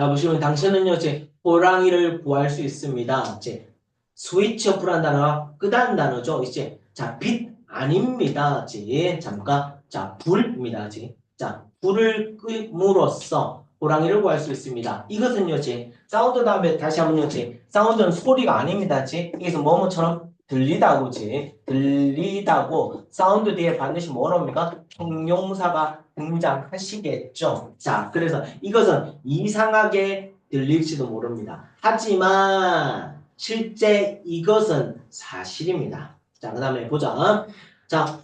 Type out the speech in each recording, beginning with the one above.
자, 보시면 당신은요, 이제 호랑이를 구할 수 있습니다. 이제 스위치 오프란 단어가 끄다는 단어죠. 이제 자, 빛 아닙니다. 이제 잠깐 자, 불입니다. 이제 자, 불을 끄므로써 호랑이를 구할 수 있습니다. 이것은요, 이제 사운드 다음에 다시 한번요, 이제 사운드는 소리가 아닙니다. 이제 여기서 뭐뭐처럼 들리다고 이제 들리다고 사운드 뒤에 반드시 뭐랍니까? 형용사가 등장하시겠죠. 자, 그래서 이것은 이상하게 들릴지도 모릅니다. 하지만 실제 이것은 사실입니다. 자, 그 다음에 보자. 자,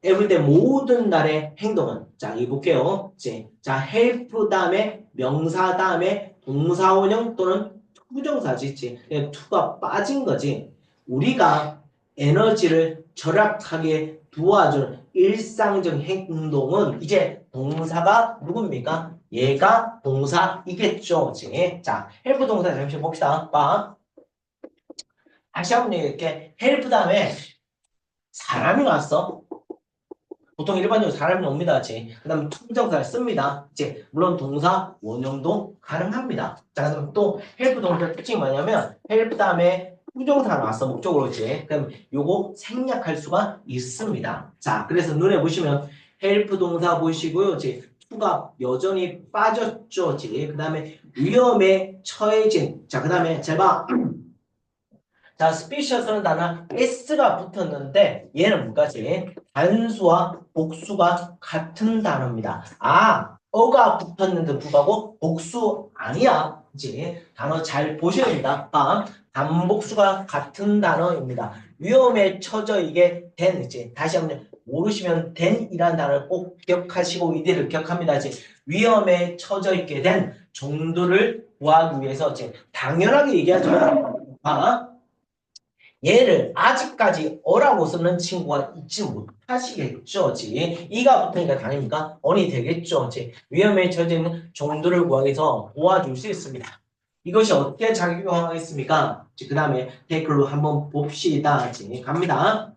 everyday 모든 날의 행동은 자, 이 볼게요. 이제 자, help 다음에 명사 다음에 동사원형 또는 투정사지. to가 빠진 거지. 우리가 에너지를 절약하게 도와주는 일상적 행동은 이제 동사가 누굽니까? 얘가 동사이겠죠. 이제. 자, 헬프 동사 잠시 봅시다. 봐. 다시 한번 얘기할게. 헬프 다음에 사람이 왔어. 보통 일반적으로 사람이 옵니다. 그 다음에 투정사를 씁니다. 이제 물론 동사 원형도 가능합니다. 자, 그럼 또 헬프 동사 특징이 뭐냐면 헬프 다음에 투정사가 나왔어. 목적으로 이제. 그럼 요거 생략할 수가 있습니다. 자, 그래서 눈에 보시면 헬프 동사 보시고요. 이제 투가 여전히 빠졌죠. 그 다음에 위험에 처해진. 자, 그 다음에 잘 봐. 자, 스피셔스는 단어 s가 붙었는데 얘는 뭐가지? 단수와 복수가 같은 단어입니다. 아, 어가 붙었는데 불구하고 복수 아니야. 이제 단어 잘 보셔야 됩니다. 단복수가 같은 단어입니다. 위험에 처져 이게 된 이제 다시 한번 모르시면 된이라는 단어를 꼭 기억하시고 이들을 기억합니다. 이제 위험에 처져 있게 된 종들을 구하기 위해서 이제 당연하게 얘기하지만 얘를 아직까지 어라고 쓰는 친구가 있지 못하시겠죠. 이가 붙으니까 당연히가 언이 되겠죠. 위험에 처진 종들을 구하기 위해서 도와줄 수 있습니다. 이것이 어떻게 작용하겠습니까? 그 다음에 댓글로 한번 봅시다. 갑니다.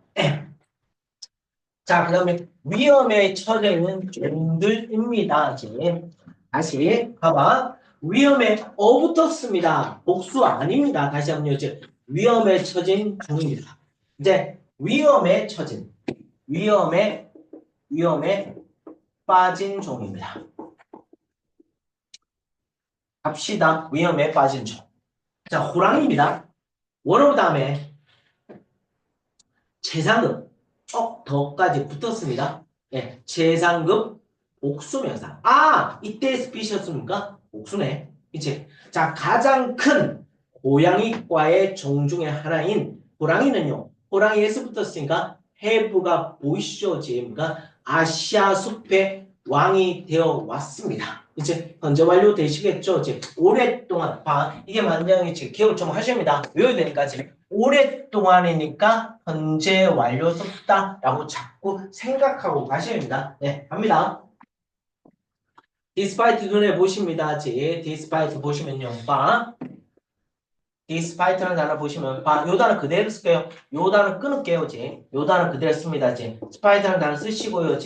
자, 그 다음에 위험에 처져 있는 종들입니다. 다시 봐봐. 위험에 붙었습니다. 복수 아닙니다. 다시 한번 이제 위험에 처진 종입니다. 이제 위험에 처진 위험에 빠진 종입니다. 갑시다. 위험에 빠진 종. 자, 호랑이입니다. 원어 다음에 최상급 더까지 붙었습니다. 예, 최상급 복수명사. 아, 이때 스피셔스입니까? 복수네. 이제 자, 가장 큰 고양이과의 종 중에 하나인 호랑이는요. 호랑이에서 붙었으니까 해부가 보이시죠? 지금가 아시아 숲의 왕이 되어 왔습니다. 이제 현재 완료 되시겠죠? 이제 오랫동안 이게 만장이 지금 기억을 좀 하십니다. 외워야 되니까 지금 오랫동안이니까 현재 완료 썼다라고 자꾸 생각하고 가셔야 됩니다. 네, 갑니다. despite 눈에 보십니다. despite 보시면요. despite라는 단어 보시면 요 단어 그대로 쓸게요. 요 단어 끊을게요. 요 단어 그대로 씁니다. spite라는 단어 쓰시고요.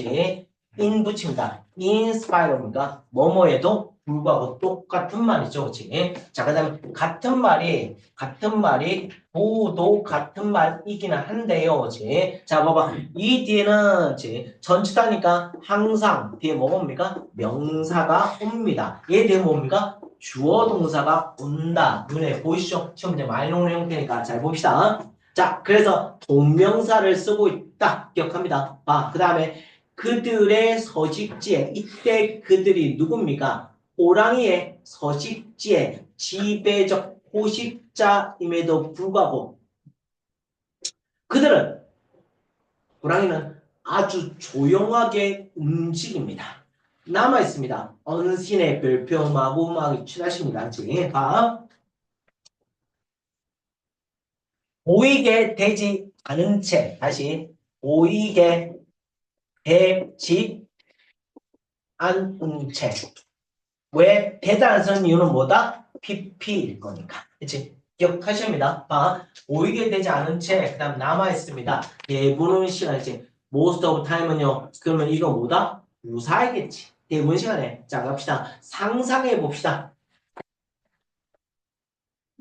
in 붙입니다. in spite입니다. 뭐뭐에도 불구하고 똑같은 말이죠. 자, 그 다음에 같은 말이 보도 같은 말이기는 한데요. 자, 봐봐. 이 뒤에는 전치사니까 항상 뒤에 뭡니까? 명사가 옵니다. 얘 뒤에 뭡니까? 주어 동사가 온다. 눈에 보이시죠? 시험 문제 많이 나오는 형태니까 잘 봅시다. 자, 그래서 동명사를 쓰고 있다. 기억합니다. 그 다음에 그들의 서식지에 이때 그들이 누굽니까? 호랑이의 서식지에 지배적 포식자임에도 불구하고 호랑이는 아주 조용하게 움직입니다. 남아있습니다. 언신의 별표 마구마구 칠하십니다. 보이게 되지 않은 채 다시 보이게 되지 않은 채 왜 되다는 선 이유는 뭐다? PP일 거니까. 그치? 기억하십니다. 보이게 되지 않은 채, 그 다음 남아있습니다. 대부분 시간, most of time은요, 그러면 이거 뭐다? 무사이겠지. 대부분 시간에. 자, 갑시다. 상상해 봅시다.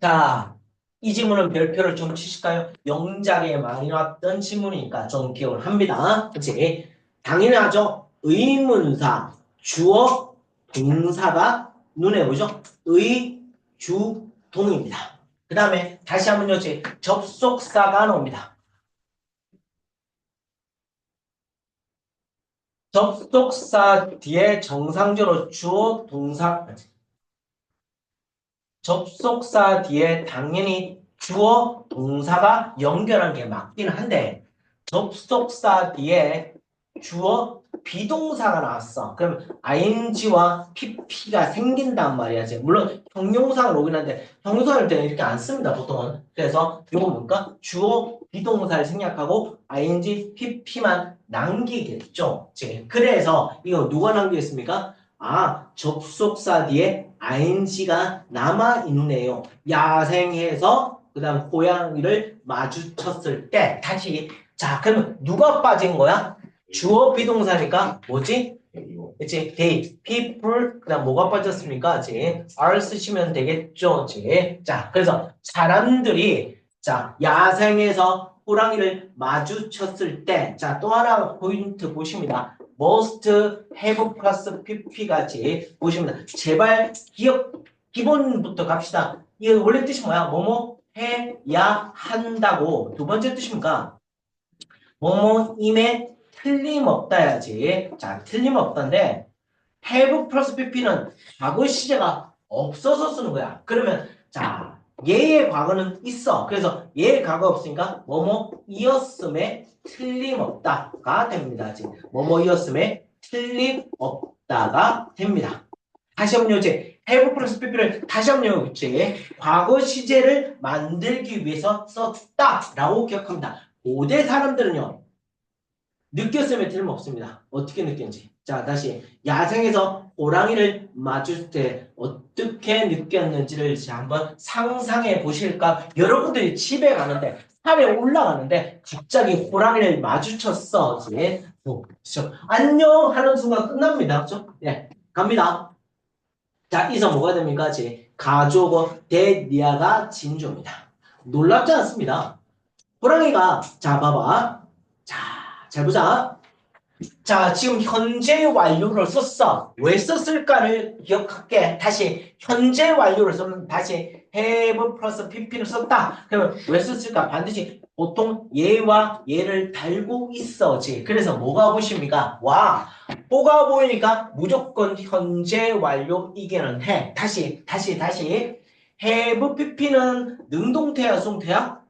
자, 이 지문은 별표를 좀 치실까요? 영작에 많이 나왔던 지문이니까 좀 기억을 합니다. 그치? 당연하죠. 의문사, 주어, 동사가 눈에 보이죠? 의, 주, 동입니다. 그 다음에 다시 한번요. 접속사가 나옵니다. 접속사 뒤에 정상적으로 주어, 동사, 접속사 뒤에 당연히 주어, 동사가 연결한 게 맞긴 한데 접속사 뒤에 주어, 비동사가 나왔어. 그럼 ing와 pp가 생긴단 말이야지. 물론 형용사가 오긴 한데 형용사일 때는 이렇게 안 씁니다. 보통은. 그래서 이거 뭔가 주어, 비동사를 생략하고 ing, pp만 남기겠죠. 그래서 이거 누가 남기겠습니까? 접속사 뒤에 ing가 남아있네요. 야생에서 그 다음 고양이를 마주쳤을 때 다시 자 그러면 누가 빠진 거야? 주어 비동사니까 뭐지? 그치? they, people 그 다음 뭐가 빠졌습니까? are 쓰시면 되겠죠? 자 그래서 사람들이 자 야생에서 호랑이를 마주쳤을 때 자 또 하나 포인트 보십니다. must have 플러스 pp까지 보시면 제발 기본부터 갑시다. 이거 원래 뜻이 뭐야? 뭐뭐 해야 한다고 두 번째 뜻입니까? 뭐뭐임에 틀림없다야지. 자, 틀림없다인데 have 플러스 pp는 과거 시제가 없어서 쓰는 거야. 그러면 자, 얘의 과거는 있어. 그래서 얘의 과거 없으니까 뭐뭐이었음에 틀림없다가 됩니다. 뭐뭐이었음에 틀림없다가 됩니다. 다시 한번 have 플러스 pp를 다시 한번 과거 시제를 만들기 위해서 썼다라고 기억합니다. 고대 사람들은요. 느꼈음에 틀림없습니다. 어떻게 느꼈는지. 자, 다시 야생에서 호랑이를 마주칠 때 어떻게 느꼈는지를 한번 상상해 보실까? 여러분들이 집에 가는데 산에 올라가는데 갑자기 호랑이를 마주쳤어. 그렇죠? 안녕 하는 순간 끝납니다. 그렇죠? 예, 갑니다. 자, 이서 뭐가 됩니까? 가족어 대니아가 진조입니다. 놀랍지 않습니다. 호랑이가 자 봐봐. 자, 잘 보자. 자, 지금 현재 완료를 썼어. 왜 썼을까를 기억할게. 다시 현재 완료를 썼는 다시 have 플러스 pp를 썼다. 그러면 왜 썼을까? 반드시 보통 얘와 얘를 달고 있어지. 그래서 뭐가 보십니까? 와, 뭐가 보이니까 무조건 현재 완료이기는 해. 다시. have pp는 능동태야, 수동태야?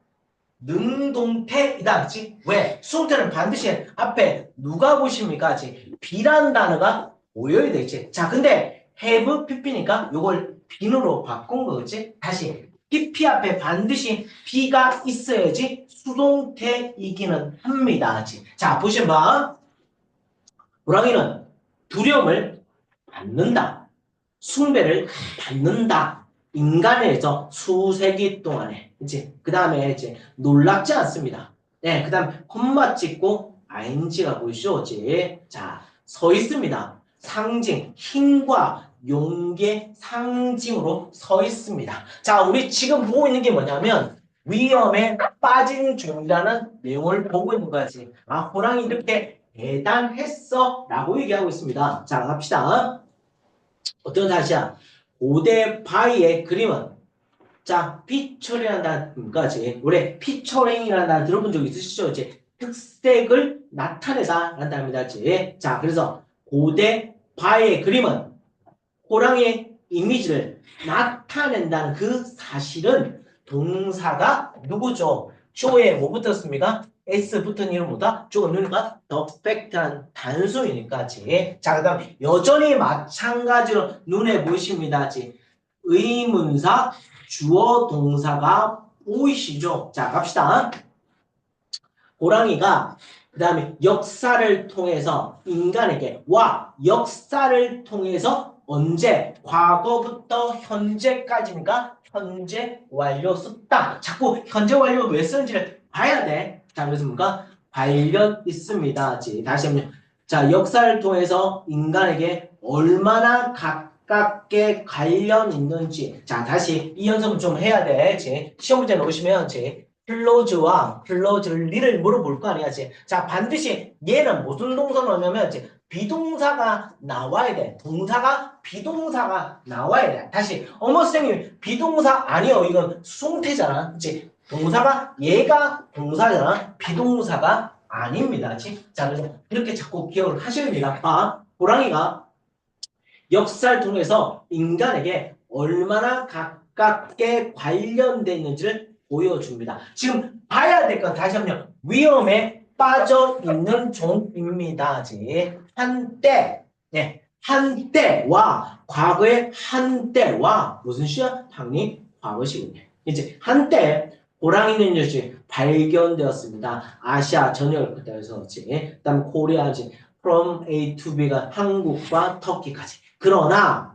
능동태이다. 그치? 왜? 수동태는 반드시 앞에 누가 보십니까? B라는 단어가 보여야 되지. 자, 근데 have pp니까 요걸 빈으로 바꾼 거지. 다시 pp 앞에 반드시 B가 있어야지 수동태이기는 합니다. 자, 보시면 봐. 호랑이는 두려움을 받는다. 숭배를 받는다. 인간에서 수세기 동안에 그 다음에 놀랍지 않습니다. 네, 그 다음 콤마 찍고 ing가 보이시죠? 자, 서 있습니다. 상징, 힘과 용기의 상징으로 서 있습니다. 자, 우리 지금 보고 있는 게 뭐냐면 위험에 빠진 종이라는 내용을 보고 있는 거지. 호랑이 이렇게 대단했어 라고 얘기하고 있습니다. 자, 갑시다. 어떤 사실이야? 고대 바위의 그림은 자, 피처링이라는 단어까지 우리 피처링이라는 단어 들어본 적 있으시죠? 특색을 나타내다라는 단어입니다. 자, 그래서 고대 바위의 그림은 호랑이의 이미지를 나타낸다는 그 사실은 동사가 누구죠? 쇼에 뭐 붙었습니까? S 붙은 이름보다 조금 누니까 더 팩트한 단수이니까 자, 그 다음 여전히 마찬가지로 눈에 보이십니다. 의문사 주어 동사가 보이시죠? 자, 갑시다. 호랑이가 그 다음에 역사를 통해서 인간에게 역사를 통해서 언제 과거부터 현재까지니까 현재 완료 썼다. 자꾸 현재 완료 왜 쓰는지를 봐야 돼. 자, 그래서 뭔가 관련 있습니다. 다시 한번 자, 역사를 통해서 인간에게 얼마나 가깝게 관련 있는지. 자, 다시 이 연습을 좀 해야 돼. 시험 문제 놓으시면 클로즈와 클로즈를 물어볼 거 아니야. 자, 반드시 얘는 무슨 동사 넣냐면 비동사가 나와야 돼. 동사가 비동사가 나와야 돼. 다시 어머 선생님 비동사 아니요. 이건 수동태잖아. 그치? 동사가 얘가 동사잖아. 비동사가 아닙니다. 그치? 자, 그래서 이렇게 자꾸 기억을 하셔야 됩니다. 아, 호랑이가 역사를 통해서 인간에게 얼마나 가깝게 관련돼 있는지를 보여줍니다. 지금 봐야 될 건 다시 한번 위험에 빠져 있는 종입니다. 한때, 네, 한때와 과거의 한때와 무슨 시야? 당연히 과거시군요. 이제 한때 호랑이는 이제 발견되었습니다. 아시아 전역을 끝에서 그다음 코리아지 from A to B가 한국과 터키까지. 그러나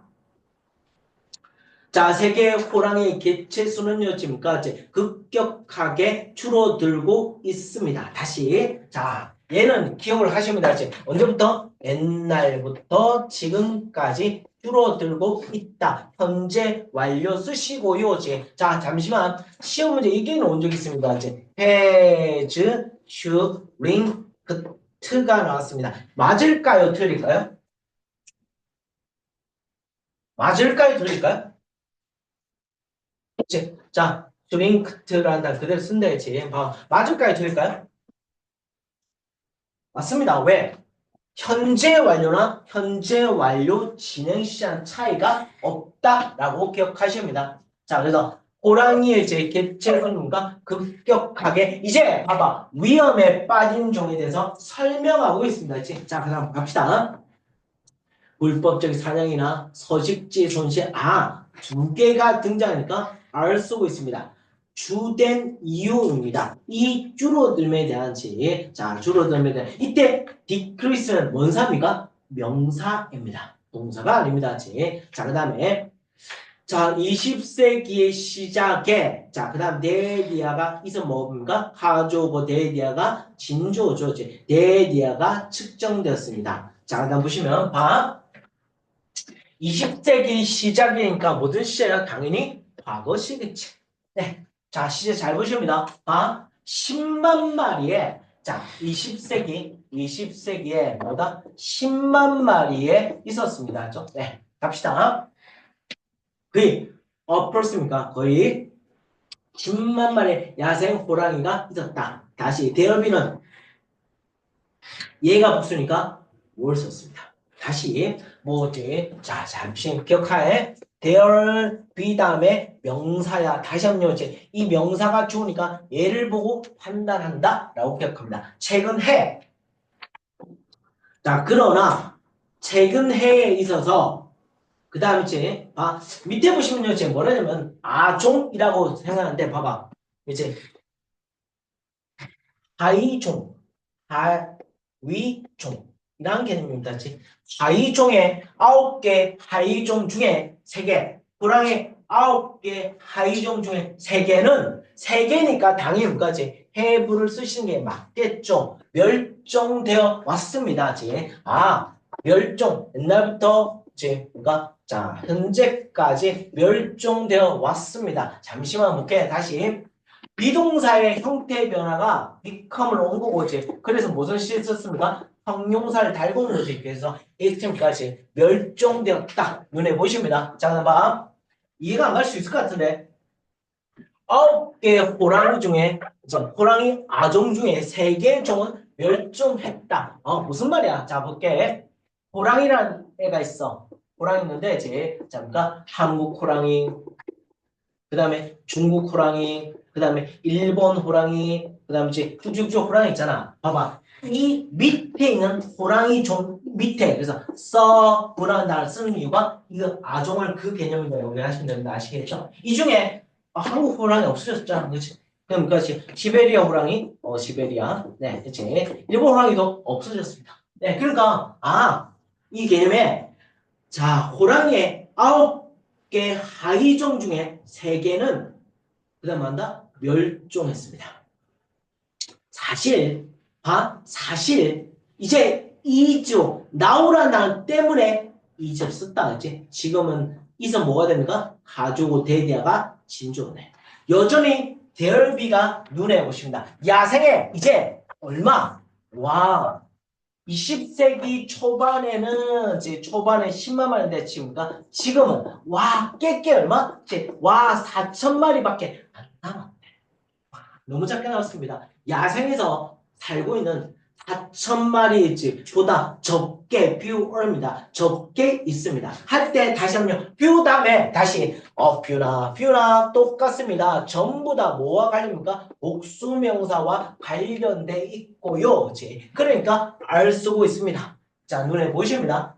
자, 세계 호랑이 개체 수는요, 지금까지 급격하게 줄어들고 있습니다. 다시. 자, 얘는 기억을 하시면 되지. 언제부터? 옛날부터 지금까지 줄어들고 있다. 현재 완료 쓰시고요. 자, 잠시만. 시험 문제 이게 나온 적 있습니다. has, shrinked가 나왔습니다. 맞을까요? 틀릴까요? 맞을까요? 틀릴까요? 자, 드링크트라는 단 그대로 쓴다지. 맞을까요? 틀릴까요? 맞습니다. 왜? 현재 완료나 현재 완료 진행 시간 차이가 없다라고 기억하십니다. 자, 그래서 호랑이의 개체 성분과 급격하게 이제 봐봐 위험에 빠진 종에 대해서 설명하고 있습니다. 자, 그다음 갑시다. 불법적 사냥이나 서식지 손실 두 개가 등장하니까 R 쓰고 있습니다. 주된 이유입니다. 이 줄어듦에 대한 자, 줄어듦에 대한 이때 decrease는 뭔 사입니까? 명사입니다. 동사가 아닙니다. 자, 그다음에 자, 20세기의 시작에 자, 그다음 데디아가 있으면 뭡니까? 하조고 데디아가 진조죠. 데디아가 측정되었습니다. 자, 그다음 보시면 20세기 시작이니까 모든 시제가 당연히 과거시겠지. 네. 자, 시제 잘 보십니다. 10만 마리의, 자, 20세기에 뭐다? 10만 마리에 있었습니다. 그죠? 네. 갑시다. 거의, 어플습니까? 거의 10만 마리의 야생 호랑이가 있었다. 다시, 대어비는 얘가 복수니까 뭘 썼습니다. 다시 자, 잠시 기억하에 there be 다음에 명사야. 다시 한번 이 명사가 주으니까 얘를 보고 판단한다 라고 기억합니다. 최근해. 자, 그러나 최근해에 있어서 그 다음에 밑에 보시면요. 뭐라냐면 아종이라고 생각하는데 봐봐. 이제 하이종, 하위종 이라는 개념입니다. 하위종의 9개 하위종 중에 3개, 호랑이 9개 하위종 중에 3개는 3개니까 당연히 뭐까지 have를 쓰시는 게 맞겠죠. 멸종되어 왔습니다. 멸종 옛날부터 그러니까 자 현재까지 멸종되어 왔습니다. 잠시만 볼게. 다시 비동사의 형태 변화가 become을 온 거고 그래서 무슨 시 썼습니까? 형용사를 달고 있는 거지. 그래서 HTML까지 멸종되었다. 눈에 보십니다. 자, 그럼 이해가 안 갈 수 있을 것 같은데 9개 호랑이 중에 호랑이 아종 중에 3개 종은 멸종했다. 무슨 말이야? 자, 볼게. 호랑이라는 애가 있어. 호랑이 있는데 그러니까 한국 호랑이, 그 다음에 중국 호랑이, 그 다음에 일본 호랑이, 그 다음에 쭉쭉쭉 호랑이 있잖아. 봐봐. 이 밑에 있는 호랑이 종 밑에 그래서 서브라는 쓰는 이유가 이거 아종을 그 개념으로 이해하시면 됩니다. 아시겠죠? 이 중에 한국 호랑이 없어졌잖아. 그렇지? 그럼 그렇지. 시베리아 호랑이, 시베리아. 네, 그렇지. 일본 호랑이도 없어졌습니다. 네, 그러니까 이 개념에 자, 호랑이의 9개 하위종 중에 3개는 그다음 뭐한다? 멸종했습니다. 사실 이제 이주 나오라는 말 때문에 이제 썼다 했지. 지금은 이서 뭐가 됩니까? 가주고 대디아가 진주어네. 여전히 대열비가 눈에 보십니다. 야생에 이제 얼마? 와, 20세기 초반에는 이제 초반에 10만 마리인데 지금은 와 깨깨 얼마? 이제 와 4천 마리밖에 안 남았대. 너무 작게 나왔습니다. 야생에서 살고 있는 4천 마리보다 적게 뷰어입니다. 적게 있습니다. 할 때 다시 한번 뷰 다음에 다시 뷰나 똑같습니다. 전부 다 뭐와 관련입니까? 복수명사와 관련돼 있고요. 그러니까 알 쓰고 있습니다. 자, 눈에 보이십니다.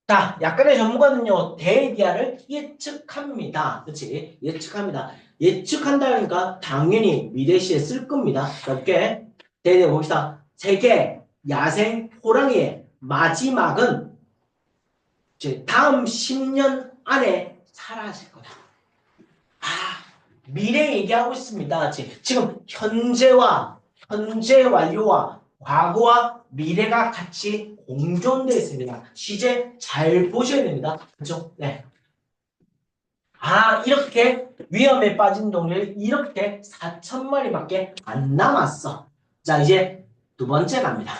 자, 약간의 전문가는요, 대디아를 예측합니다. 그렇지? 예측합니다. 예측한다니까 당연히 미래시에 쓸 겁니다. 몇개 대디아 봅시다. 세계 야생 호랑이의 마지막은 이제 다음 10년 안에 사라질 거다. 아, 미래 얘기하고 있습니다. 지금 현재 완료와 과거와 미래가 같이 공존되어 있습니다. 시제 잘 보셔야 됩니다. 그렇죠? 네. 아, 이렇게 위험에 빠진 동물 이렇게 4천 마리밖에 안 남았어. 자, 이제 두 번째 갑니다.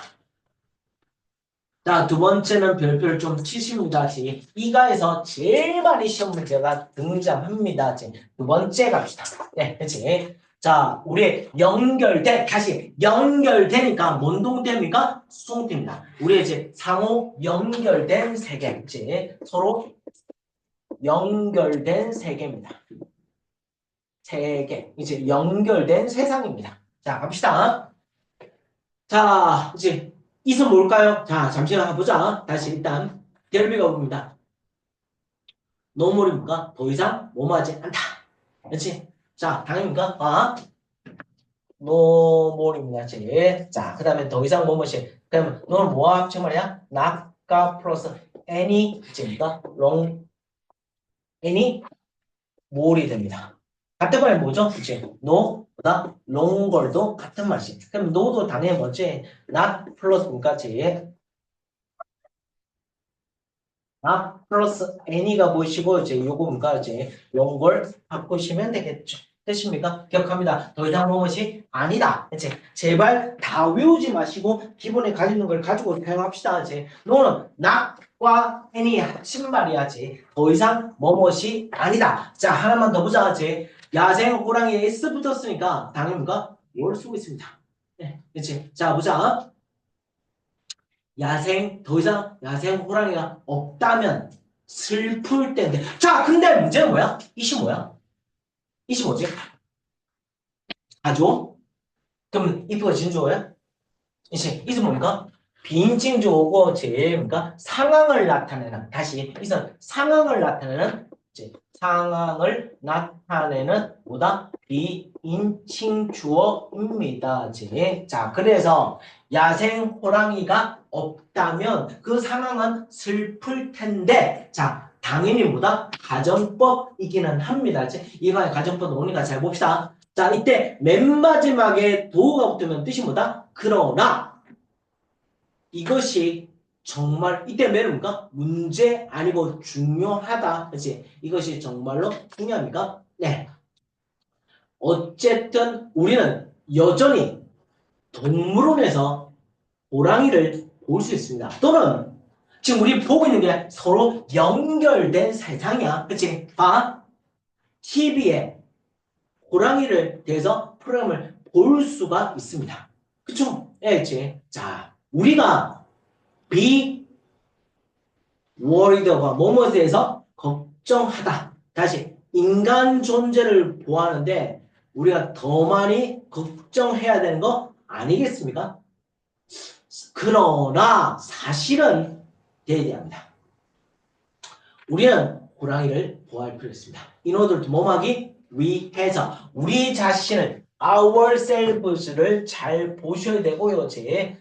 자, 두 번째는 별표를 좀 치십니다. 이가에서 제일 많이 시험 문제가 등장합니다. 두 번째 갑시다. 네, 그렇지. 자, 우리 다시 연결되니까 뭔 동태입니까? 수동태입니다. 우리 이제 상호 연결된 세계, 그렇지. 서로 연결된 세계입니다. 세계, 이제 연결된 세상입니다. 자, 갑시다. 자, 이제 이은 뭘까요? 자, 잠시만 해보자. 다시 일단 대열비가 옵니다. 노멀입니까? 더 이상 뭐뭐하지 않다. 그렇지? 자, 당입니까? 노멀입니다. 자, 그 다음에 더 이상 뭐뭐시. 그러면 너는 뭐와 합친 말이야? not가 플러스 any 입니까? long any 몰이 됩니다. 같은 말이 뭐죠? 그치? no보다 longer도 같은 말이지. 그럼 no도 당연히 뭐지? not 플러스 뭔가지? 플러스 any가 보이시고 이제 요거 뭔가 이제 longer 바꾸시면 되겠죠. 됐습니까? 기억합니다. 더 이상 무엇이 아니다. 이제 제발 다 외우지 마시고 기본에 가지는 걸 가지고 사용합시다. 이제 너는 not과 any 합친 말이야지. 더 이상 무엇이 아니다. 자, 하나만 더 보자. 이제 야생 호랑이에 s 붙었으니까 당연히가 뭘 쓰고 있습니다. 네, 그렇지. 자, 보자. 더 이상 야생 호랑이가 없다면 슬플 때인데. 자, 근데 문제는 뭐야? 이시 뭐야? 이시 뭐지? 아죠? 그럼 if가 진주어야? 이시 뭡니까? 비인칭주어고 뭡니까? 상황을 나타내는 다시 이선 상황을 나타내는 상황을 나타내는 뭐다? 비인칭주어입니다. 자, 그래서 야생 호랑이가 없다면 그 상황은 슬플 텐데 자, 당연히 뭐다? 가정법이기는 합니다. 이번에 가정법 오니까 잘 봅시다. 자, 이때 맨 마지막에 도가 붙으면 뜻이 뭐다? 그러나 이것이 정말 이때 매는가 문제 아니고 중요하다. 그렇지? 이것이 정말로 중요합니까? 네. 어쨌든 우리는 여전히 동물원에서 호랑이를 볼 수 있습니다. 또는 지금 우리 보고 있는 게 서로 연결된 세상이야. 그치? TV에 호랑이를 대해서 프로그램을 볼 수가 있습니다. 그쵸? 예, 그치? 자, 우리가 be worried와 뭐뭐에 대해서 걱정하다. 다시 인간 존재를 보호하는데 우리가 더 많이 걱정해야 되는 거 아니겠습니까? 그러나 사실은 대대합니다. 우리는 호랑이를 보호할 필요가 있습니다. In order to 뭐하기 위해서 우리 자신을 ourselves를 잘 보셔야 되고요.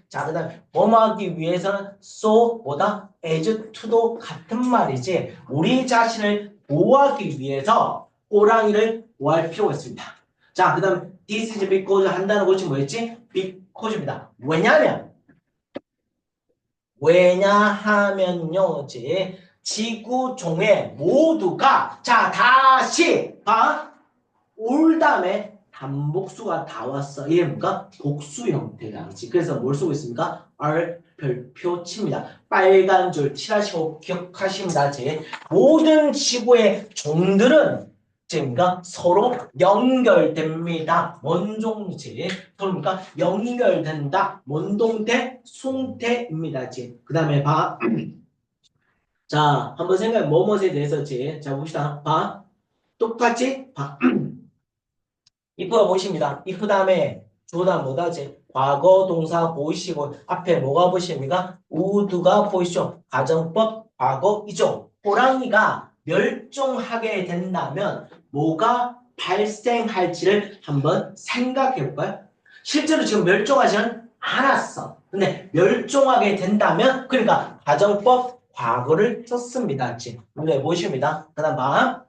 자, 그 다음에 뭐하기 위해서는 so보다 as to도 같은 말이지 우리 자신을 보호하기 위해서 호랑이를 보호할 필요가 있습니다. 자, 그 다음 this is because 한다는 것이 뭐였지? because입니다. 왜냐하면 왜냐하면요, 이제 지구종의 모두가 자 다시 봐. 올 다음에 단복수가 다 왔어. 이게 뭔가 복수 형태다. 그렇지? 그래서 뭘 쓰고 있습니까? R 별표 칩니다. 빨간 줄 칠하시고 기억하십니다. 제 모든 지구의 종들은 제가 서로 연결됩니다. 원종지 그러니까 연결된다. 원동태, 숭태입니다. 그 다음에 봐. 자, 한번 생각해. 뭐뭐에 대해서지. 자, 봅시다. 봐. 똑같이 봐. if가 보십니다. if 다음에 주어다 뭐다지? 과거 동사 보이시고 앞에 뭐가 보십니까? would가 보이시죠? 가정법 과거이죠. 호랑이가 멸종하게 된다면 뭐가 발생할지를 한번 생각해 볼까요? 실제로 지금 멸종하지는 않았어. 근데 멸종하게 된다면 그러니까 가정법 과거를 썼습니다. 문제 보십니다. 그 다음 봐.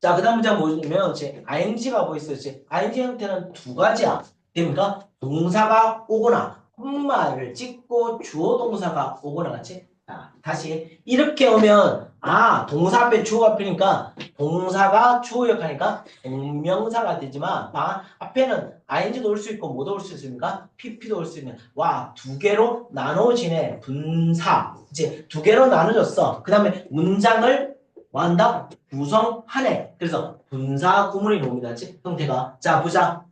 자, 그 다음 문제가 뭐냐면, ing가 뭐 있어요? ing 형태는 두 가지야. 됩니까? 동사가 오거나, 콤마를 찍고 주어 동사가 오거나 같이. 자, 다시. 이렇게 오면, 아, 동사 앞에 주어 앞이니까, 동사가 주어 역하니까, 동명사가 되지만, 앞에는 ing도 올 수 있고, 뭐도 올 수 있습니까? pp도 올 수 있는. 와, 두 개로 나눠지네. 분사. 이제 두 개로 나눠졌어. 그 다음에 문장을 완다 구성하네. 그래서 분사 구문이 나옵니다. 형태가. 자, 보자.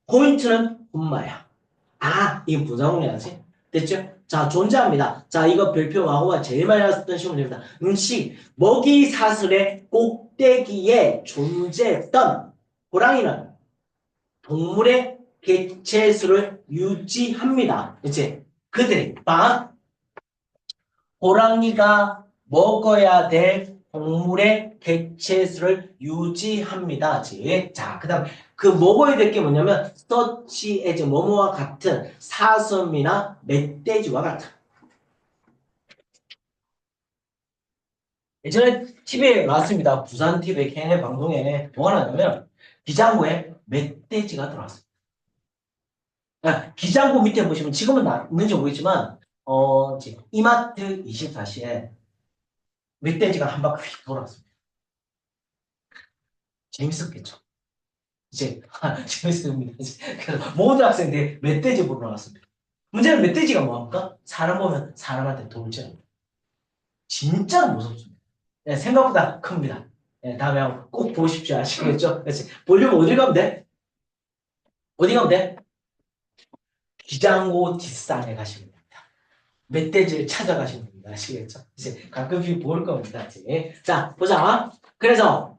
포인트는 콤마야. 아, 이게 분사 구문이야지. 됐죠? 자, 존재합니다. 자, 이거 별표 와호가 제일 많이 나왔던 시험입니다. 음식, 먹이 사슬의 꼭대기에 존재했던 호랑이는 동물의 개체수를 유지합니다. 이제 그들이 호랑이가 먹어야 될 동물의 개체수를 유지합니다. 자, 그 다음 그 먹어야 될 게 뭐냐면 such as 뭐뭐와 같은 사슴이나 멧돼지와 같은. 예전에 TV에 나왔습니다. 부산 TV의 걔네 방송에 뭐가 나냐면 기장구에 멧돼지가 들어왔어요. 아, 기장구 밑에 보시면 지금은 있는지 모르겠지만 이마트 24시에 멧돼지가 한 바퀴 돌아왔습니다. 재밌었겠죠. 이제 재밌습니다. 그래서 모든 학생들이 멧돼지 보러 나왔습니다. 문제는 멧돼지가 뭐합니까? 사람 보면 사람한테 돌진합니다. 진짜 무섭습니다. 네, 생각보다 큽니다. 네, 다음에 한번 꼭 보십시오. 아시겠죠? 그렇지. 보려면 어디 가면 돼? 어디 가면 돼? 기장고 뒷산에 가시면 됩니다. 멧돼지를 찾아가시면 됩니다. 아시겠죠? 이제 가끔씩 볼 겁니다. 이제. 자, 보자. 그래서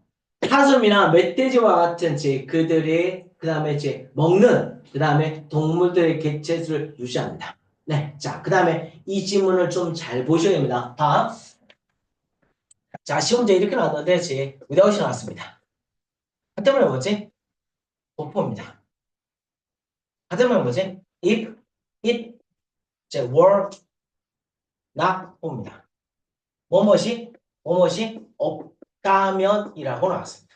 사슴이나 멧돼지와 같은 그들의 그 다음에 먹는 그 다음에 동물들의 개체수를 유지합니다. 네, 자, 그 다음에 이 지문을 좀 잘 보셔야 됩니다. 봐. 자, 시험 문제 이렇게 나왔는데 without이 나왔습니다. 같은 뭐지? 도포입니다. 같은 뭐지? if, it, were, not, 옵니다. 뭐뭇이 없다면이라고 나왔습니다.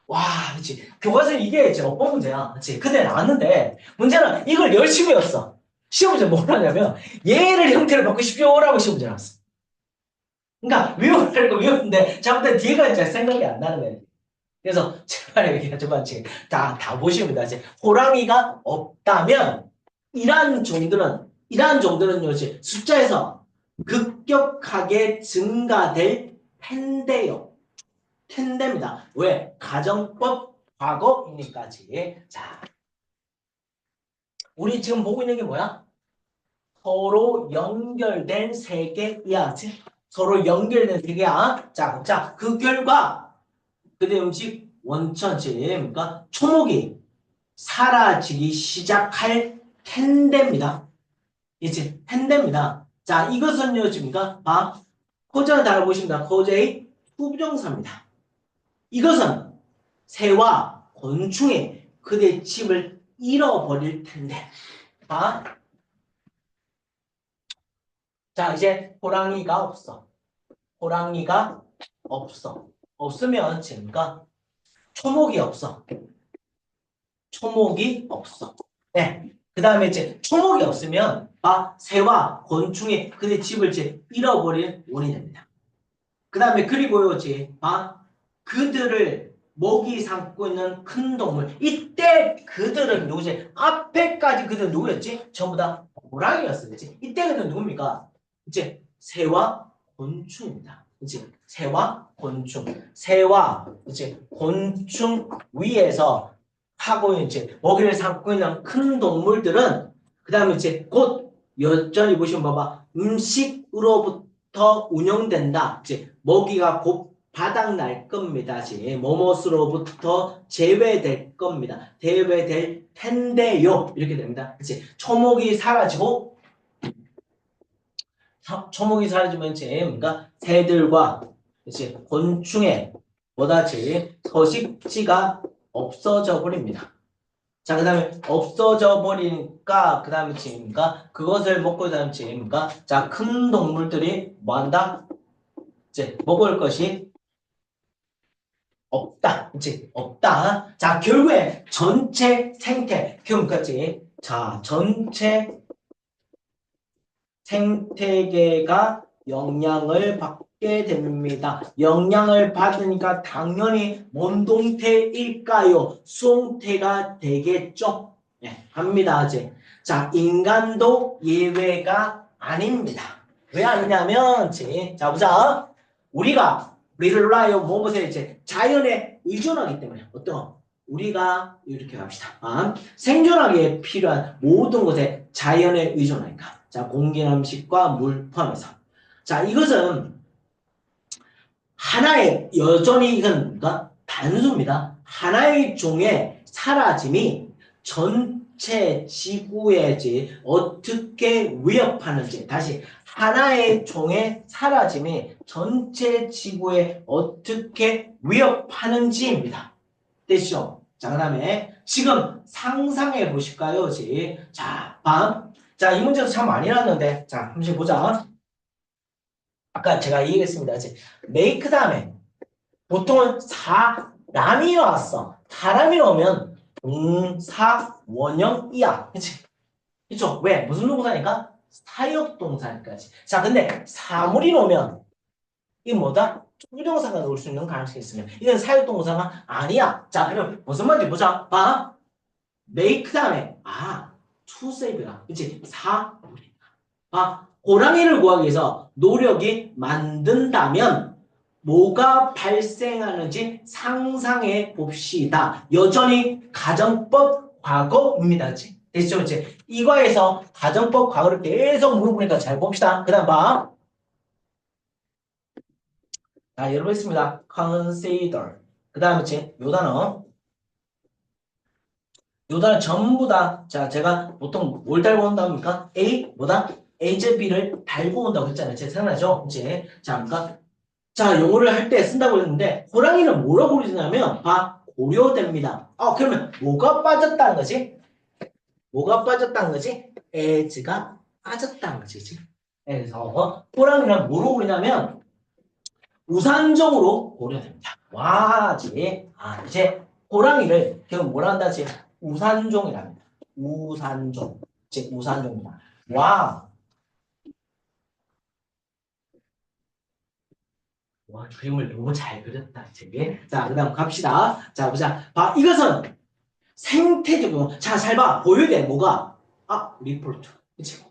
와, 그치. 교과서에 이게 이제 어떤 문제야. 그치. 근데 나왔는데, 문제는 이걸 열심히 외웠어. 시험 문제 뭘 하냐면, 얘를 형태를 바꾸십시오라고 시험 문제 나왔어. 그러니까, 외우라고 외웠는데, 잘못된 뒤에가 이제 생각이 안 나는 거예요. 그래서, 제발 얘기하지만, 지금 다 보십니다. 이제, 호랑이가 없다면, 이러한 정도는요, 이제 숫자에서 급격하게 증가될 텐데요. 텐데입니다. 왜? 가정법 과거이니까지. 자, 우리 지금 보고 있는 게 뭐야? 서로 연결된 세계야. 서로 연결된 세계야. 자, 그 결과 그대 음식 원천지니까 초목이 사라지기 시작할 텐데입니다. 이제 텐데입니다. 자, 이것은요, 지금가 코저를 달아보십니다. 코저의 후부정사입니다. 이것은 새와 곤충이 그의 집을 잃어버릴 텐데. 자, 이제 호랑이가 없어. 호랑이가 없어. 없으면 지금가 초목이 없어. 초목이 없어. 네. 그 다음에 이제 초목이 없으면 새와 곤충이 그의 집을 이제 잃어버릴 원인이 됩니다. 그 다음에 그리고요, 이제 그들을 먹이 삼고 있는 큰 동물. 이때 그들은 누구지? 앞에까지 그들은 누구였지? 전부 다 호랑이였어요. 그치? 이때 그들은 누굽니까? 이제 새와 곤충입니다. 이제 새와 곤충. 새와 이제 곤충 위에서 하고 이제 먹이를 삼고 있는 큰 동물들은 그 다음에 이제 곧 여전히 보시면 봐봐. 음식으로부터 운영된다. 이제 먹이가 곧 바닥날 겁니다. 이제 뭐뭇으로부터 제외될 겁니다. 제외될 텐데요. 이렇게 됩니다. 이제 초목이 사라지고 초목이 사라지면 이제 뭔가 새들과 이제 곤충의 뭐다지 서식지가 없어져 버립니다. 자, 그 다음에 없어져 버리니까, 그 다음에 지금가 그것을 먹고, 그 다음에 지금가 자, 큰 동물들이 뭐 한다? 이제 먹을 것이 없다. 이제 없다. 자, 결국에 전체 생태, 그러니까지 자, 전체 생태계가 영향을 받게 됩니다. 영향을 받으니까 당연히 뭔동태일까요? 수홍태가 되겠죠? 네, 합니다. 이제. 자, 인간도 예외가 아닙니다. 왜 아니냐면, 자, 보자. 우리가, rely on 뭐 보세요. 이제 자연에 의존하기 때문에. 어떤 우리가 이렇게 갑시다. 생존하기에 필요한 모든 것에 자연에 의존하니까. 자, 공기나 음식과 물 포함해서. 자, 이것은 하나의, 여전히 이건 단수입니다. 하나의 종의 사라짐이 전체 지구에 어떻게 위협하는지, 다시, 하나의 종의 사라짐이 전체 지구에 어떻게 위협하는지입니다. 됐죠? 자, 그 다음에 지금 상상해 보실까요? 자, 자, 이 문제도 참 많이 나왔는데, 자, 한번 보자. 아까 제가 얘기했습니다. 이제 make 다음에 보통은 사람이 왔어. 사람이 오면 동사 원형이야. 그치? 그쵸? 왜? 무슨 동사니까? 사역동사니까지. 자, 근데 사물이 오면 이게 뭐다? 조동사가 나올 수 있는 가능성이 있으면 이건 사역동사가 아니야. 자, 그럼 무슨 말인지 보자. make 다음에 to save가 그치? 사물이. 호랑이를 구하기 위해서 노력이 만든다면 뭐가 발생하는지 상상해 봅시다. 여전히 가정법 과거입니다. 됐죠? 이제 이과에서 가정법 과거를 계속 물어보니까 잘 봅시다. 그 다음 봐. 자, 여러분 있습니다. consider. 그 다음에 이제 요 단어. 요 단어 전부 다, 자, 제가 보통 뭘 달고 온답니까? A, 뭐다? A제 B를 달고 온다고 했잖아요. 제 생각나죠? 이제. 자, 그러니까 자, 영어를 할 때 쓴다고 했는데 호랑이는 뭐라고 부르냐면 고려됩니다. 그러면 뭐가 빠졌다는 거지? 뭐가 빠졌다는 거지? as가 빠졌다는 거지. 그래서 호랑이는 뭐로 부르냐면 우산종으로 고려됩니다. 와, 이제 호랑이를 그럼 뭐라 한다지? 우산종이랍니다. 우산종. 즉 우산종이다. 와. 와, 그림을 너무 잘 그렸다, 되게. 자, 그 다음 갑시다. 자, 보자. 이것은 생태적으로. 자, 잘 봐. 보여야 뭐가? 리포트. 그치?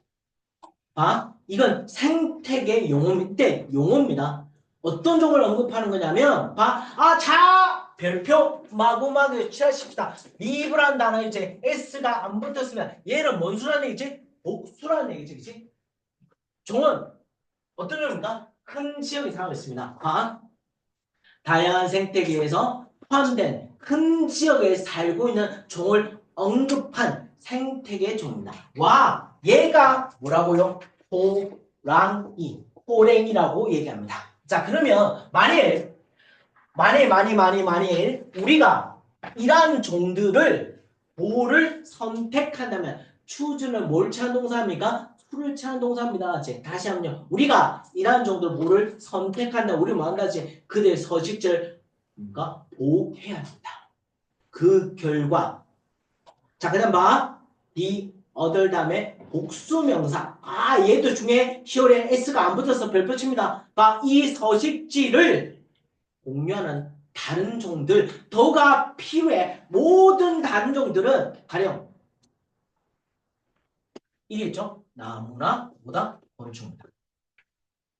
이건 생태계 용어인데, 용어입니다. 어떤 종을 언급하는 거냐면, 별표, 마구마구 칠하십시다. 리브란 단어 이제 S가 안 붙었으면 얘는 뭔 수라는 얘기지? 복수라는 얘기지, 그치? 종은 어떤 종입니까? 큰 지역에 살고 있습니다. 다양한 생태계에서 포함된 큰 지역에 살고 있는 종을 언급한 생태계 종입니다. 와, 얘가 뭐라고요? 호랑이, 호랭이라고 얘기합니다. 자, 그러면 만일 우리가 이러한 종들을 뭐를 선택한다면 choose는 뭘 취한 동사입니까? to를 취한 동사입니다. 다시 한번요. 우리가 이러한 종들 뭐를 선택한다. 우리 뭐 한다지? 그들의 서식지를 뭔가 보호해야 한다. 그 결과 자, 그 다음 봐. The 얻을 다음에 복수명사. 아, 얘도 중에 시월에 s가 안 붙어서 별표 칩니다. 봐, 이 서식지를 공유하는 다른 종들, 더가 필요해. 모든 다른 종들은 가령 이겠죠? 나무나 보다 곤충이다.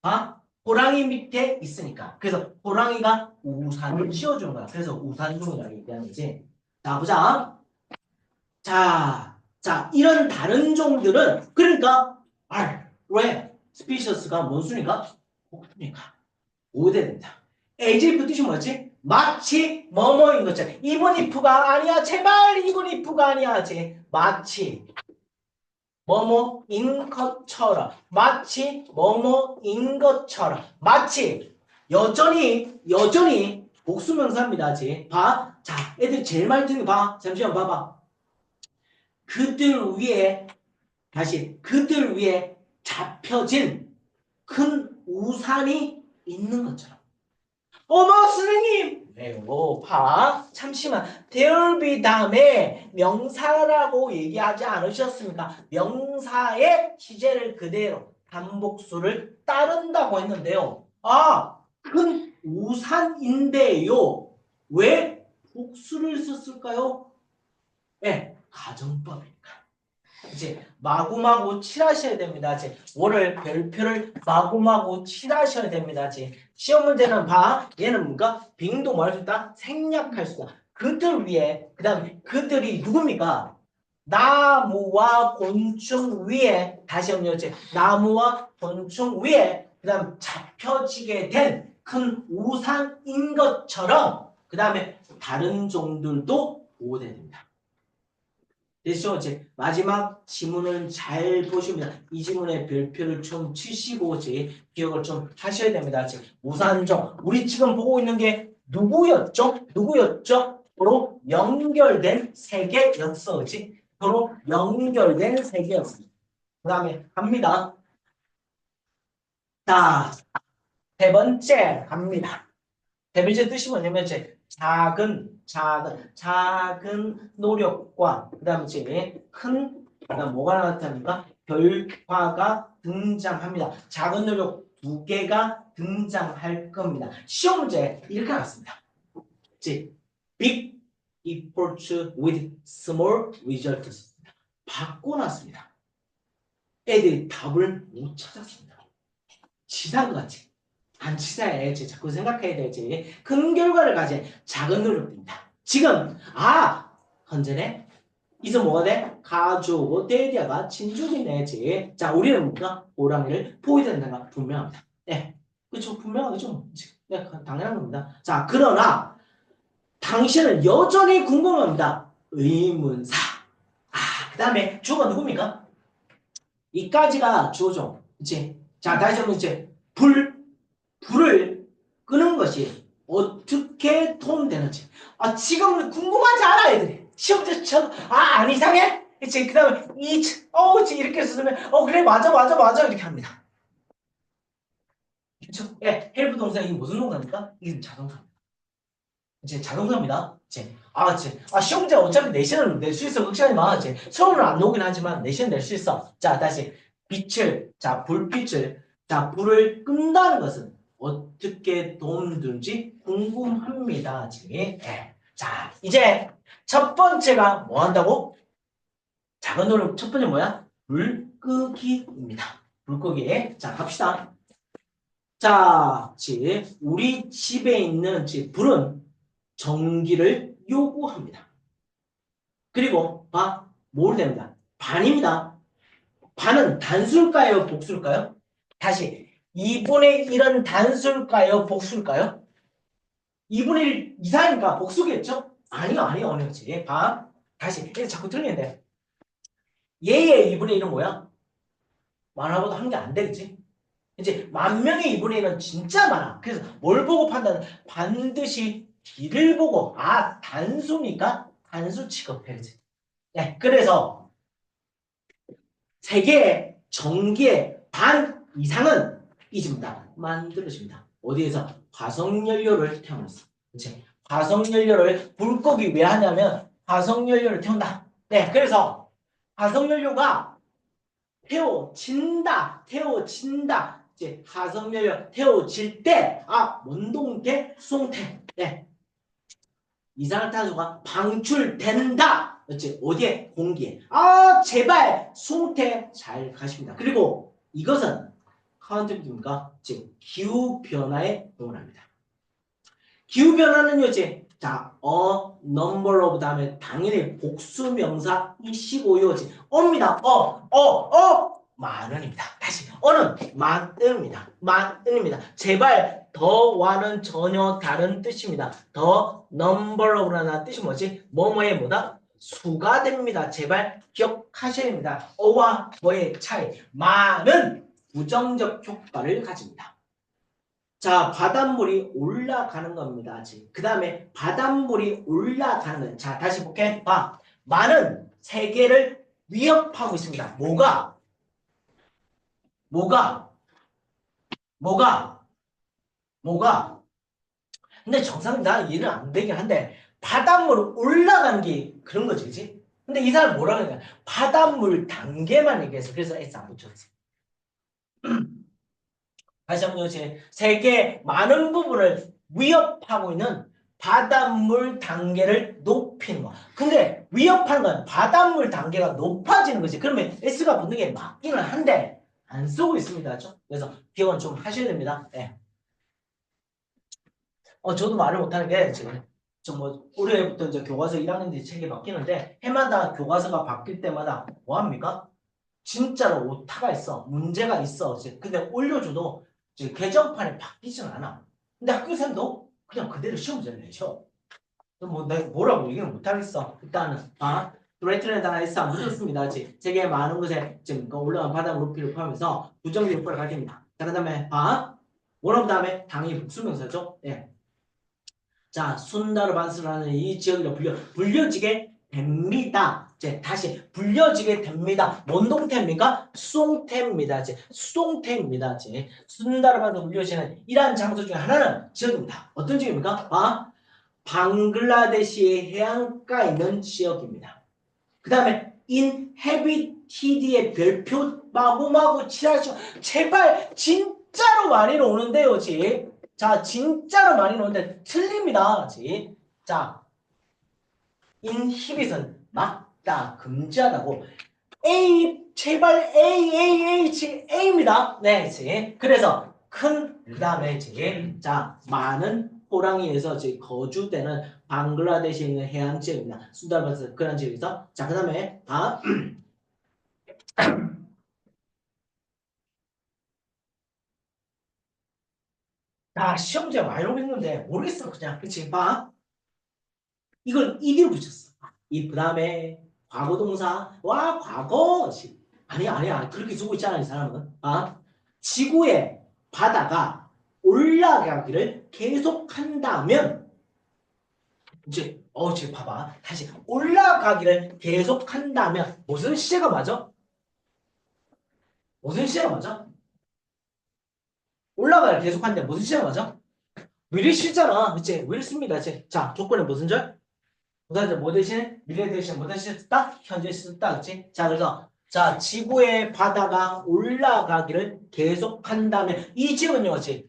아, 호랑이 밑에 있으니까. 그래서 호랑이가 우산을 씌워주는 거야. 그래서 우산종이라고 얘기하는 거지. 자, 보자. 자, 이런 다른 종들은 그러니까 왜? 스피셔스가 뭔 수니까? 복수니까. 오대됩니다. as 뜻이 뭐지? 마치 뭐뭐인 것처럼. even if가 아니야. 제발 even if가 아니야. 마치 뭐뭐인 것처럼. 마치 뭐뭐인 것처럼. 마치 여전히 복수명사입니다. 봐. 자, 애들 제일 많이 듣는 거 봐. 잠시만 봐봐. 그들 위에 잡혀진 큰 우산이 있는 것처럼. 어머 선생님! 왜요? 봐. 잠시만. There be 다음에 명사라고 얘기하지 않으셨습니까? 명사의 시제를 그대로 단복수를 따른다고 했는데요. 아, 큰 우산인데요. 왜 복수를 썼을까요? 네, 가정법이니까. 이제 마구마구 칠하셔야 됩니다. 이제 월을 별표를 마구마구 칠하셔야 됩니다. 이제 시험 문제는 봐. 얘는 뭔가 빙도 뭐 할 수 있다? 생략할 수 있다. 그들 위에 그다음에 그들이 누굽니까? 나무와 곤충 위에 다시 한번 이제 나무와 곤충 위에 그다음 잡혀지게 된 큰 우산인 것처럼 그다음에 다른 종들도 보호됩니다. 됐죠? 이제 마지막 지문을 잘 보시면 이 지문의 별표를 좀 치시고 이제 기억을 좀 하셔야 됩니다. 이제 우산종 우리 지금 보고 있는 게 누구였죠? 바로 연결된 세계였어지. 바로 연결된 세계였어. 그 다음에 갑니다. 자, 세 번째 갑니다. 세 번째 뜻이 뭐냐면 이제 작은 노력과 그다음에 이제 그다음 뭐가 나타납니까? 결과가 등장합니다. 작은 노력 두 개가 등장할 겁니다. 시험 문제 이렇게 나왔습니다. 즉 big efforts with small results 바꿔놨습니다. 애들이 답을 못 찾았습니다. 치사한 것 같지? 안 치사해야지. 자꾸 생각해야 되지. 큰 결과를 가진 작은 노력입니다. 지금 헌전에 이서 뭐가 돼? 가족, 데디아가 진족이 내지. 자, 우리는 뭔가 호랑이를 포위된다는 건 분명합니다. 네, 그렇죠. 분명하죠. 네, 당연한 겁니다. 자, 그러나 당신은 여전히 궁금합니다. 의문사. 그 다음에 주어가 누굽니까? 이까지가 주어죠. 그치? 자, 다시 한번 이제 불을 끄는 것이 어떻게 도움되는지. 지금 궁금하지 않아, 애들이. 시험지 쳐도, 안 이상해? 그치? 그 다음에, 이렇게 쓰면, 그래, 맞아, 이렇게 합니다. 그쵸? 예, 헬프 동사가 무슨 동사입니까? 이게 자동사입니다. 이제 자동사입니다. 이제, 시험 문제 어차피 내신은 낼 수 있어. 걱정하지 마. 이제, 수업은 안 나오긴 하지만 내신은 낼 수 있어. 자, 다시. 불빛을, 불을 끈다는 것은 어떻게 도움되는지 궁금합니다. 지금. 네. 자, 이제 첫 번째가 뭐 한다고? 작은 노력 첫 번째 뭐야? 불 끄기입니다. 불 끄기. 자, 갑시다. 자, 우리 집에 있는 불은 전기를 요구합니다. 그리고 뭘 됩니다. 반입니다. 반은 단수일까요? 복수일까요? 다시 2분의 1은 단수일까요? 복수일까요? 2분의 1 이상이니까 복수겠죠? 아니요. 그렇지. 다시 이게 자꾸 틀리는데 얘의 2분의 1은 뭐야? 많아보다 한 게 안 되겠지? 이제 10,000명의 2분의 1은 진짜 많아. 그래서 뭘 보고 판단은 반드시 D를 보고 단수니까 단수 취급해야지. 네, 그래서 세계의 전기의 반 이상은 이집니다. 만들어집니다. 어디에서? 화석연료를 태우면서. 그치? 화석연료를 불 끄기 왜 하냐면 화석연료를 태운다. 네, 그래서 화석연료가 태워진다. 이제 화석연료 태워질 때, 원동계 수송태. 네. 이산화탄소가 방출된다. 그렇지? 어디에? 공기에. 제발 수송태 잘 가십니다. 그리고 이것은 카운트입니까? 즉 기후 변화에 동원합니다. 기후 변화는요, 이제 자, number of 다음에 당연히 복수 명사 이시고요. 어입니다. 만원입니다. 다시 어는 만은입니다. 제발 더와는 전혀 다른 뜻입니다. 더 number of라는 뜻이 뭐지? 뭐뭐의 뭐다? 수가 됩니다. 제발 기억하셔야 됩니다. 어와 뭐의 차이. 만은 부정적 효과를 가집니다. 자, 바닷물이 올라가는 겁니다. 그 다음에 바닷물이 올라가는 거예요. 자, 다시 볼게. 봐. 많은 세계를 위협하고 있습니다. 뭐가? 근데 정상 난 이해는 안 되긴 한데 바닷물 올라가는 게 그런 거지, 그치? 근데 이 사람 뭐라 그러냐? 바닷물 단계만 얘기해서 그래서 S 안 붙였어. 다시 한번 여기 세계 많은 부분을 위협하고 있는 바닷물 단계를 높이는 거. 근데 위협하는 건 바닷물 단계가 높아지는 거지. 그러면 S가 붙는 게 맞기는 한데 안 쓰고 있습니다. 그래서 기억은 좀 하셔야 됩니다. 네. 저도 말을 못하는 게 지금 올해부터 이제 교과서 1학년들이 책이 바뀌는데 해마다 교과서가 바뀔 때마다 뭐 합니까? 진짜로 오타가 있어. 문제가 있어. 근데 올려줘도 개정판이 바뀌진 않아. 근데 학교생도 그냥 그대로 시험 문제를 내죠. 내가 뭐라고 얘기는 못하겠어. 일단은 드레이트렌다나 S 안 묻었습니다. 세계의 많은 곳에 지금 올라간 바닥 높이를 포함해서 부정적 효과를 가집니다. 자, 그 다음에 원업 다음에 당연히 복수명사죠. 예. 자, 순다르 반스라는 이 지역으로 불려지게 됩니다. 이제 다시 불려지게 됩니다. 뭔 동태입니까? 수송태입니다. 수송태입니다. 순다르 반스 불려지는 이러한 장소 중에 하나는 지역입니다. 어떤 지역입니까? 방글라데시의 해안가에 있는 지역입니다. 그 다음에 inhabited의 별표 마구마구 칠하시오. 제발 진짜로 많이 오는데요. 자, 진짜로 많이 오는데 틀립니다. 자, inhibit은 막다, 금지하다고. 제발 A입니다. 네, 그래서 그 다음에 자, 많은 호랑이에서 거주되는 방글라데시에 있는 해안 지역입니다. 순달반스 그런 지역에서 자, 그 다음에 시험 문제 많이 오겠는데 모르겠어 그냥. 그치? 이걸 이디로 붙였어. 그 다음에 과거동사 과거. 아니야 그렇게 쓰고 있잖아 이 사람은. 지구의 바다가 올라가기를 계속한다면 이제 봐봐. 다시 올라가기를 계속한다면 무슨 시제가 맞아? 올라가기를 계속한데 무슨 시제가 맞아? will 시잖아. 그치? will 씁니다. 자, 조건은 무슨 절? 부사절 뭐 대신? 미래 대신 뭐 대신 썼다? 현재 썼다. 그치? 자, 그래서 자, 지구의 바다가 올라가기를 계속한다면 이 지역은요, 그치?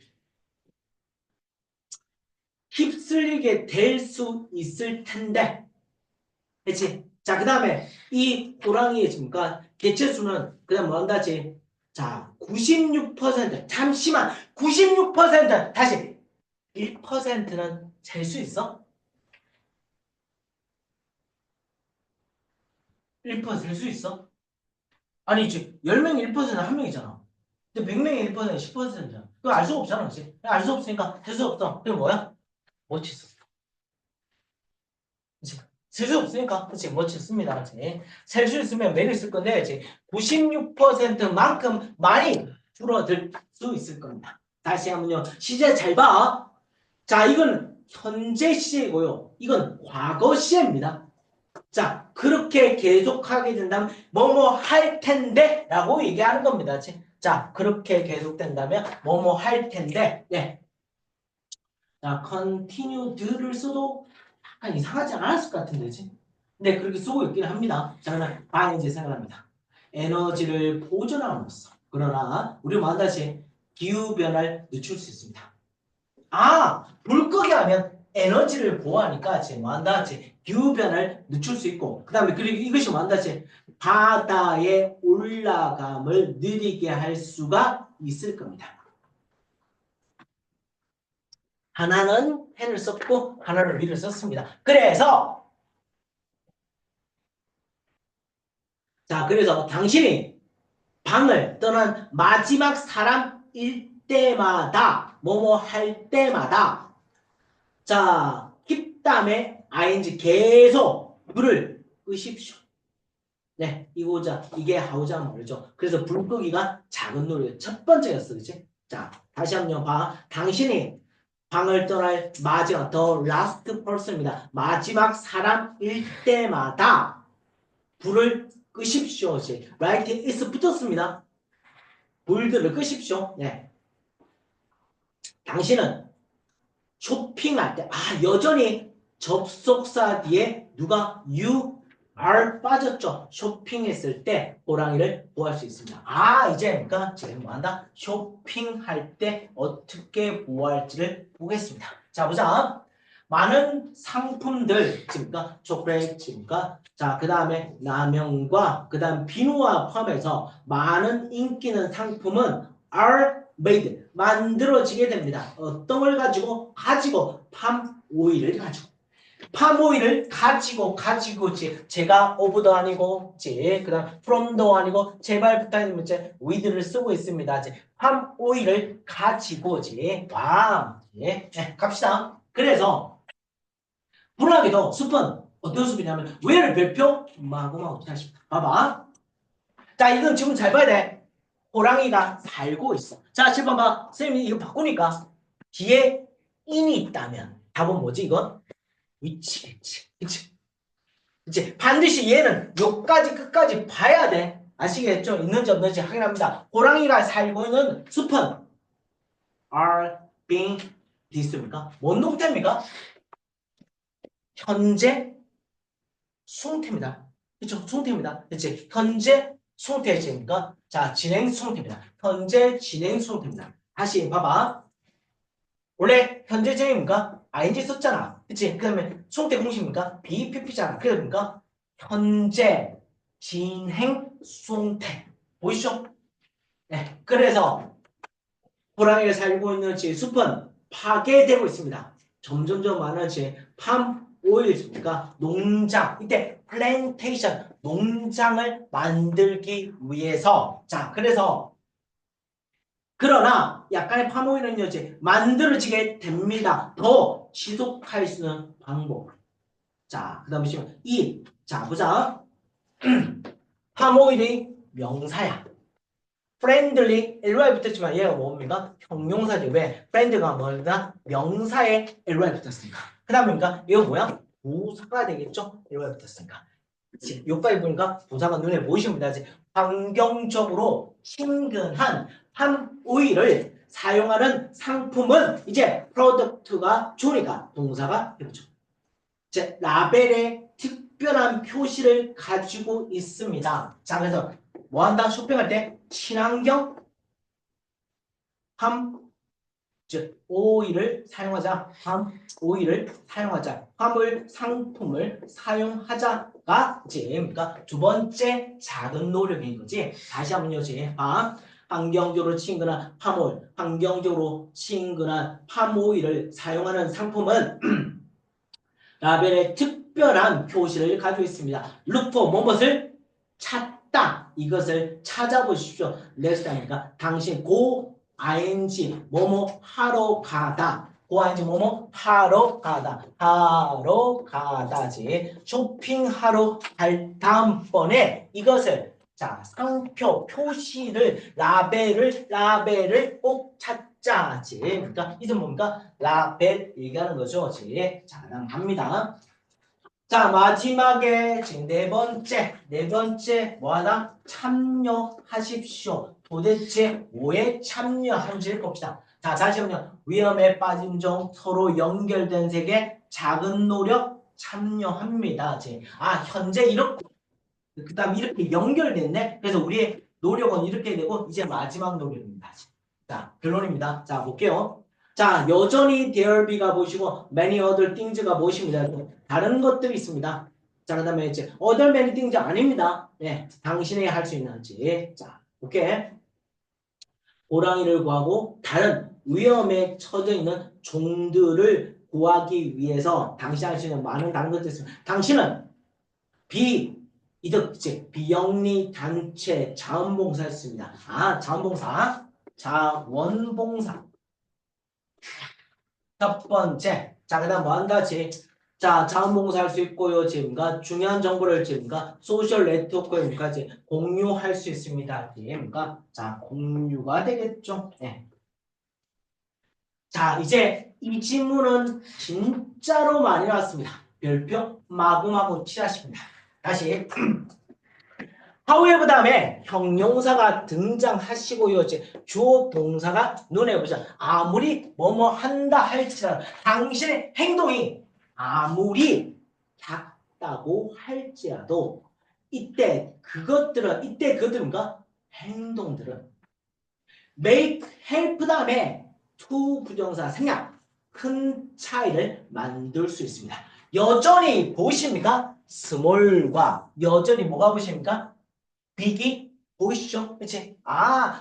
휩쓸리게 될 수 있을 텐데. 그치? 자, 그 다음에 이 호랑이의 지금까 개체수는 그다음 뭐 한다지? 자, 96% 잠시만 96% 다시 1%는 잴 수 있어? 1% 잴 수 있어? 아니, 10명이 1%는 한 명이잖아. 근데 100명이 1%는 10%잖아. 그거 알 수 없잖아, 그치? 알 수 없으니까 셀 수 없어. 그럼 뭐야? 못 쳤어. 그치? 셀 수 없으니까, 그치? 못 쳤습니다, 그치? 셀 수 있으면 매일 쓸 건데, 그치? 96%만큼 많이 줄어들 수 있을 겁니다. 다시 한번요. 시제 잘 봐. 자, 이건 현재 시제고요. 이건 과거 시제입니다. 자, 그렇게 계속하게 된다면 뭐뭐 할 텐데 라고 얘기하는 겁니다. 자, 그렇게 계속된다면 뭐뭐 할 텐데. 네. 자, continued를 써도 약간 이상하지 않았을 것 같은데, 그치? 네, 그렇게 쓰고 있긴 합니다. 자, 그러면 ING 생각합니다. 에너지를 보존함으로써. 그러나 우리 만다시 기후변화를 늦출 수 있습니다. 아, 불 끄게 하면 에너지를 보호하니까 지금 뭐한다지 기후변화를 늦출 수 있고 그 다음에 그리고 이것이 뭐한다지 바다의 올라감을 느리게 할 수가 있을 겁니다. 하나는 펜을 썼고 하나는 위를 썼습니다. 그래서 당신이 방을 떠난 마지막 사람일 때마다 뭐뭐 할 때마다 자 힙담의 ing 계속 불을 끄십시오. 네, 이거자 이게 하우자 말이죠. 그래서 불 끄기가 작은 노래 첫 번째였어, 그치? 자, 다시 한번 봐. 당신이 방을 떠날 마지막 더 라스트 퍼슨입니다. 마지막 사람일 때마다 불을 끄십시오. right is 붙었습니다. 불들을 끄십시오. 네. 당신은 쇼핑할 때, 여전히 접속사 뒤에 누가 you are 빠졌죠. 쇼핑했을 때 호랑이를 보호할 수 있습니다. 이제 그러니까 지금 뭐 한다? 쇼핑할 때 어떻게 보호할지를 보겠습니다. 자, 보자. 많은 상품들, 지금까 초콜릿, 지금까 자, 그 다음에 라면과 그 다음 비누와 포함해서 많은 인기 있는 상품은 are made 만들어지게 됩니다. 어떤 걸 가지고 팜 오일을 가지고 제가 오브도 아니고 그다음 from도 아니고 제발 부탁드리면 with를 쓰고 있습니다. 팜 오일을 가지고 갑시다. 그래서 불안하게도 숲은 어떤 숲이냐면 where를 별표 마구마구 다시 봐봐. 자, 이건 지금 잘 봐야 돼. 호랑이가 살고 있어. 자, 7번 봐. 선생님이 이거 바꾸니까 뒤에 in이 있다면 답은 뭐지 이건? 위치겠지. 그치? 반드시 얘는 요까지 끝까지 봐야 돼. 아시겠죠? 있는지 없는지 확인합니다. 호랑이가 살고 있는 숲은 are being 디스입니까? 뭔 동태입니까? 현재 수동태입니다. 그쵸? 수동태입니다. 그치? 현재 수동태니까 자, 진행 수동태입니다. 현재 진행 수동태입니다. 다시 봐봐. 원래 현재 진행입니까? ing 썼잖아. 그치? 그 다음에 수동태 공식입니까? BPP잖아. 그러니까 현재 진행 수동태. 보이시죠? 네. 그래서 호랑이가 살고 있는 숲은 파괴되고 있습니다. 점점점 많아지 팜 오일입니까? 농장. 이때 플랜테이션 농장을 만들기 위해서 그래서 그러나 약간의 팜오일은요 만들어지게 됩니다. 더 지속할 수 있는 방법. 자, 그 다음에 지금 자, 보자. 팜오일이 명사야. friendly, ly 붙었지만 얘가 뭡니까? 형용사지. 왜? friend가 뭐냐? 명사에 ly 붙었으니까. 그 다음에 뭡니까? 이거 뭐야? 부사가 되겠죠? ly 붙었으니까. 여기까지 보니까 부사가 눈에 보이십니다. 환경적으로 친근한 팜 오일을 사용하는 상품은 이제 프로덕트가 좋으니까 동사가 되죠. 라벨에 특별한 표시를 가지고 있습니다. 자, 그래서 뭐 한다? 쇼핑할 때 친환경 팜 오일을 사용하자. 화물 상품을 사용하자가 그러니까 두 번째 작은 노력인 거지. 다시 한번요. 환경적으로 친근한 팜오일, 환경적으로 친근한 팜오일을 사용하는 상품은 라벨에 특별한 표시를 가지고 있습니다. look for 무엇을 찾다. 이것을 찾아보십시오. next time이니까 당신 고 ing 뭐뭐 하러 가다. 고 ing 뭐뭐 하러 가다지. 쇼핑하러 갈 다음번에 이것을 상표 표시를 라벨을 꼭 찾자지. 그러니까 이건 뭡니까? 라벨 얘기하는 거죠. 합니다. 자, 마지막에 지금 네 번째 뭐하다? 참여하십시오. 도대체 뭐에 참여하는지를 봅시다. 자, 다시 한번 위험에 빠진 종 서로 연결된 세계 작은 노력 참여합니다. 현재 이렇게 그다음 이렇게 연결됐네. 그래서 우리의 노력은 이렇게 되고 이제 마지막 노력입니다. 자, 결론입니다. 자, 볼게요. 자, 여전히 there be가 보시고 many other things가 보십니다. 다른 것들이 있습니다. 자, 그다음에 이제 other many things 아닙니다. 네, 당신이 할 수 있는지. 자, 오케이. 호랑이를 구하고 다른 위험에 처져 있는 종들을 구하기 위해서 당신이 할 수 있는 많은 다른 것들이 있습니다. 당신은 이득제 비영리 단체 자원봉사였습니다. 자원봉사, 자원봉사. 첫 번째, 자 그다음 뭐 한다지? 자 자원봉사할 수 있고요. 지금가 중요한 정보를 지금가 소셜 네트워크에까지 공유할 수 있습니다. 지금가 자 공유가 되겠죠. 네. 자 이제 이 질문은 진짜로 많이 나왔습니다. 별표 마구마구 칠하십니다. 다시. however 다음에 형용사가 등장하시고요. 주어 동사가 눈에 보자. 아무리 뭐뭐 한다 할지라도 당신의 행동이 아무리 작다고 할지라도 이때 그것들인가 행동들은 make help 다음에 to 부정사 생략 큰 차이를 만들 수 있습니다. 여전히 보이십니까? small과 여전히 뭐가 보이십니까? 빅이 보이시죠? 그치?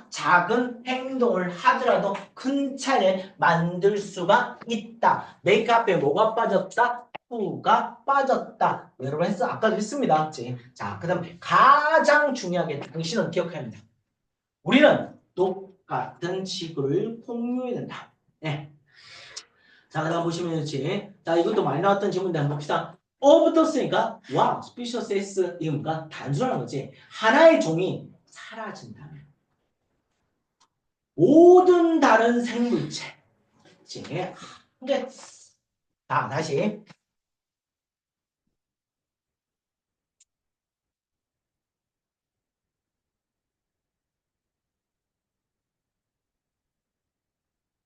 작은 행동을 하더라도 큰 차이를 만들 수가 있다. make 앞에 뭐가 빠졌다? to가 빠졌다. 여러분 했어? 아까도 했습니다. 그치? 자, 그 다음 가장 중요하게 당신은 기억해야 합니다. 우리는 똑같은 지구를 공유해야 된다. 네. 자, 그다음 보시면 이렇지. 자, 이것도 많이 나왔던 질문인데 한번 봅시다. 어부터 쓰니까 와, 스피셔스 S 이겁니까? 단순한 거지. 하나의 종이 사라진다면 모든 다른 생물체 한 개. 자, 다시.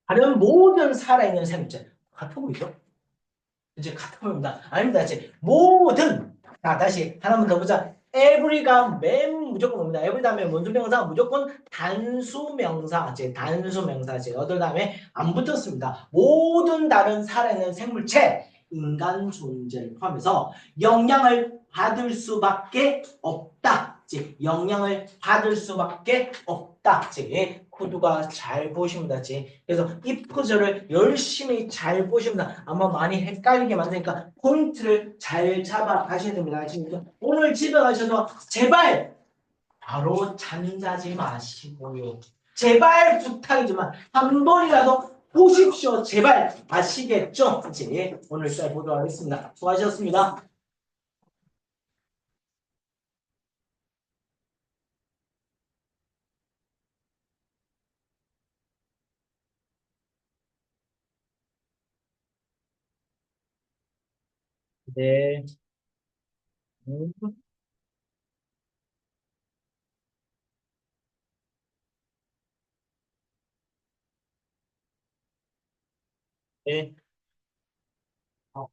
다른 모든 살아있는 생물체 같은 보이죠? 이제 같은 겁니다. 아닙니다. 이제 모든. 자, 다시 하나만 더 보자. every가 맨 무조건 옵니다. every 다음에 원수명사 무조건 단수명사. 단수명사지. 어떨 다음에 안 붙었습니다. 모든 다른 살아있는 생물체, 인간 존재를 포함해서 영향을 받을 수밖에 없다. 영향을 받을 수밖에 없다. 코드가 잘 보십니다. 그래서 이 퍼즐을 열심히 잘 보십니다. 아마 많이 헷갈리게 만드니까 포인트를 잘 잡아 가셔야 됩니다. 지금 오늘 집에 가셔서 제발 바로 잠자지 마시고요. 제발 부탁이지만 한 번이라도 보십시오. 제발 아시겠죠? 이제 오늘 잘 보도록 하겠습니다. 수고하셨습니다. 네. 음, 네. 어,